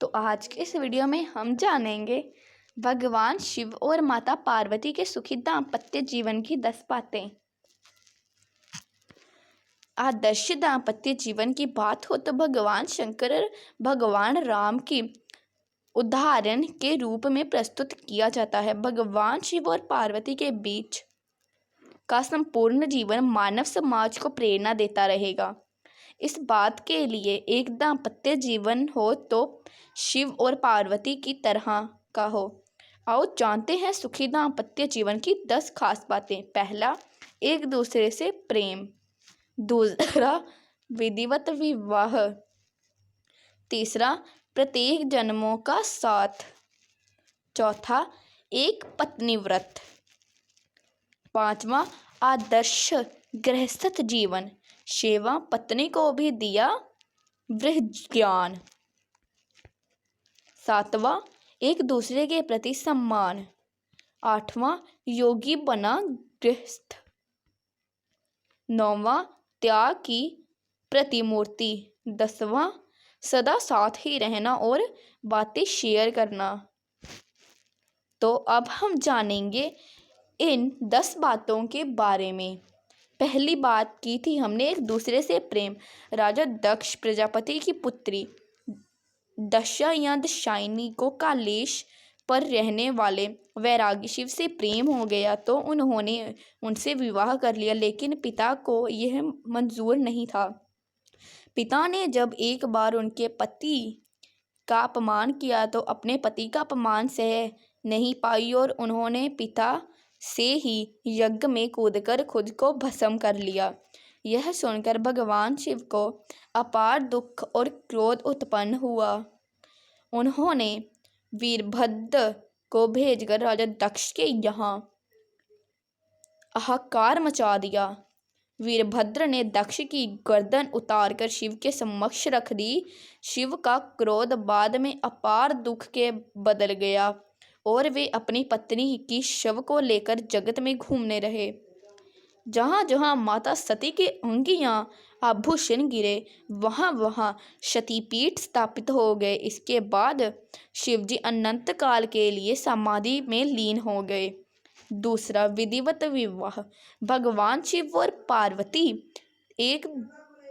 तो आज के इस वीडियो में हम जानेंगे भगवान शिव और माता पार्वती के सुखी दाम्पत्य जीवन की 10 बातें। आदर्श दाम्पत्य जीवन की बात हो तो भगवान शंकर और भगवान राम की उदाहरण के रूप में प्रस्तुत किया जाता है। भगवान शिव और पार्वती के बीच का संपूर्ण जीवन मानव समाज को प्रेरणा देता रहेगा। इस बात के लिए एक दाम्पत्य जीवन हो तो शिव और पार्वती की तरह का हो। आओ जानते हैं सुखी दाम्पत्य जीवन की 10 खास बातें। पहला, एक दूसरे से प्रेम। दूसरा, विधिवत विवाह। तीसरा, प्रत्येक जन्मों का साथ। चौथा, एक पत्नी व्रत। पांचवा, आदर्श गृहस्थ जीवन। छठवां, पत्नी को भी दिया वृहद ज्ञान। सातवां, एक दूसरे के प्रति सम्मान। आठवां, योगी बना गृहस्थ। नौवां, त्याग की प्रतिमूर्ति। 10वां, सदा साथ ही रहना और बातें शेयर करना। तो अब हम जानेंगे इन 10 बातों के बारे में। पहली बात की थी हमने एक दूसरे से प्रेम। राजा दक्ष प्रजापति की पुत्री दशा या दशाइनी को कालेश पर रहने वाले वैरागी शिव से प्रेम हो गया तो उन्होंने उनसे विवाह कर लिया, लेकिन पिता को यह मंजूर नहीं था। पिता ने जब एक बार उनके पति का अपमान किया तो अपने पति का अपमान सह नहीं पाई और उन्होंने पिता से ही यज्ञ में कूदकर खुद को भस्म कर लिया। यह सुनकर भगवान शिव को अपार दुख और क्रोध उत्पन्न हुआ। उन्होंने वीरभद्र को भेजकर राजा दक्ष के यहाँ हाहाकार मचा दिया। वीरभद्र ने दक्ष की गर्दन उतारकर शिव के समक्ष रख दी। शिव का क्रोध बाद में अपार दुख के बदल गया और वे अपनी पत्नी की शव को लेकर जगत में घूमने रहे। जहाँ जहाँ माता सती के अंगियां आभूषण गिरे वहाँ वहाँ सतीपीठ स्थापित हो गए। इसके बाद शिवजी अनंत काल के लिए समाधि में लीन हो गए। दूसरा, विधिवत विवाह। भगवान शिव और पार्वती एक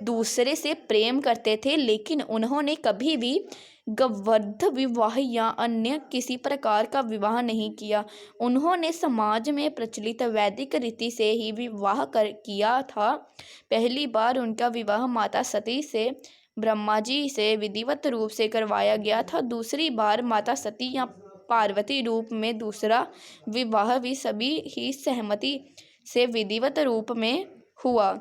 दूसरे से प्रेम करते थे, लेकिन उन्होंने कभी भी गवर्ध विवाह या अन्य किसी प्रकार का विवाह नहीं किया। उन्होंने समाज में प्रचलित वैदिक रीति से ही विवाह किया था। पहली बार उनका विवाह माता सती से ब्रह्मा जी से विधिवत रूप से करवाया गया था। दूसरी बार माता सती या पार्वती रूप में दूसरा विवाह भी सभी ही सहमति से विधिवत रूप में हुआ।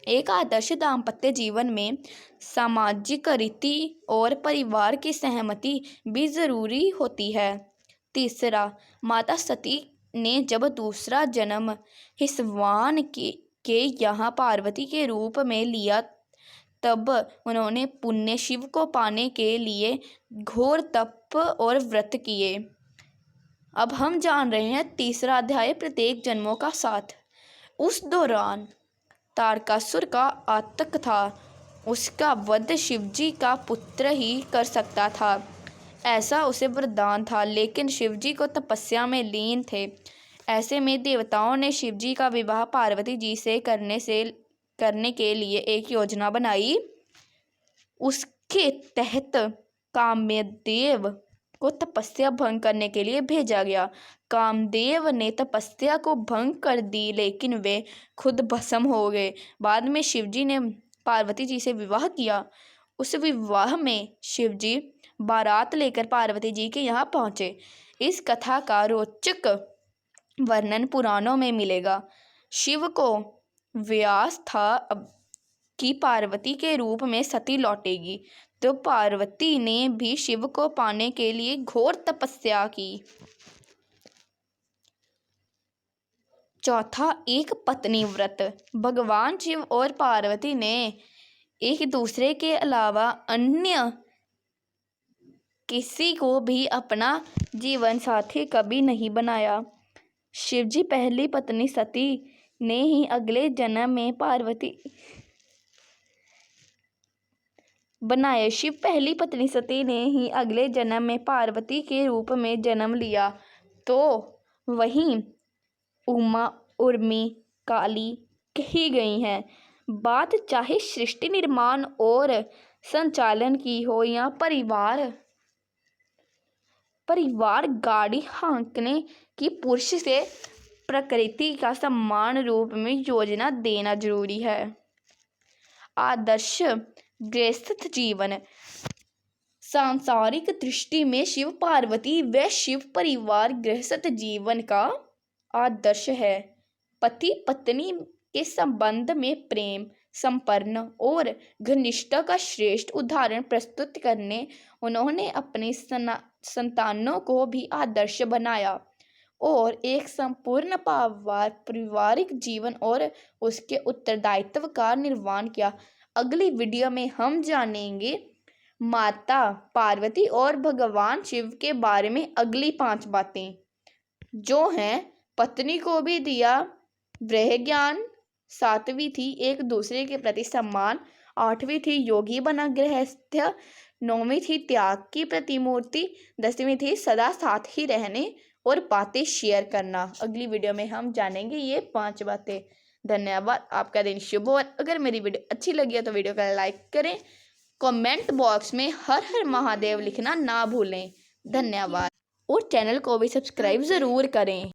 एक आदर्श दाम्पत्य जीवन में सामाजिक रीति और परिवार की सहमति भी जरूरी होती है। तीसरा, माता सती ने जब दूसरा जन्म हिसवान के यहाँ पार्वती के रूप में लिया तब उन्होंने पुण्य शिव को पाने के लिए घोर तप और व्रत किए। अब हम जान रहे हैं तीसरा अध्याय, प्रत्येक जन्मों का साथ। उस दौरान तारकासुर का आतंक था। उसका वध शिवजी का पुत्र ही कर सकता था, ऐसा उसे वरदान था, लेकिन शिवजी को तपस्या में लीन थे। ऐसे में देवताओं ने शिवजी का विवाह पार्वती जी से करने के लिए एक योजना बनाई। उसके तहत कामदेव को तपस्या भंग करने के लिए भेजा गया। कामदेव ने तपस्या को भंग कर दी, लेकिन वे खुद भस्म हो गए। बाद में शिवजी ने पार्वती जी से विवाह किया। उस विवाह में शिवजी बारात लेकर पार्वती जी के यहाँ पहुँचे। इस कथा का रोचक वर्णन पुराणों में मिलेगा। शिव को व्यास था कि पार्वती के रूप में सती लौटेगी, तो पार्वती ने भी शिव को पाने के लिए घोर तपस्या की। चौथा, एक पत्नी व्रत। भगवान शिव और पार्वती ने एक दूसरे के अलावा अन्य किसी को भी अपना जीवन साथी कभी नहीं बनाया। शिवजी पहली पत्नी सती ने ही अगले जन्म में पार्वती बनाए। शिव पहली पत्नी सती ने ही अगले जन्म में पार्वती के रूप में जन्म लिया, तो वहीं उमा उर्मी काली कही गई हैं। बात चाहे सृष्टि निर्माण और संचालन की हो या परिवार गाड़ी हाँकने की, पुरुष से प्रकृति का समान रूप में योजना देना जरूरी है। आदर्श गृहस्थ जीवन। सांसारिक दृष्टि में शिव पार्वती व शिव परिवार गृहस्थ जीवन का आदर्श है। पति पत्नी के संबंध में प्रेम संपन्न और घनिष्ठता का श्रेष्ठ उदाहरण प्रस्तुत करने उन्होंने अपने संतानों को भी आदर्श बनाया और एक संपूर्ण पारिवारिक जीवन और उसके उत्तरदायित्व का निर्वहन किया। अगली वीडियो में हम जानेंगे माता पार्वती और भगवान शिव के बारे में अगली 5 बातें, जो हैं पत्नी को भी दिया ब्रह्म ज्ञान, 7वीं थी एक दूसरे के प्रति सम्मान, 8वीं थी योगी बना गृहस्थ, 9वीं थी त्याग की प्रतिमूर्ति, 10वीं थी सदा साथ ही रहने और बातें शेयर करना। अगली वीडियो में हम जानेंगे ये 5 बातें। धन्यवाद। आपका दिन शुभ हो। अगर मेरी वीडियो अच्छी लगी है तो वीडियो को लाइक करें, कमेंट बॉक्स में हर हर महादेव लिखना ना भूलें। धन्यवाद और चैनल को भी सब्सक्राइब ज़रूर करें।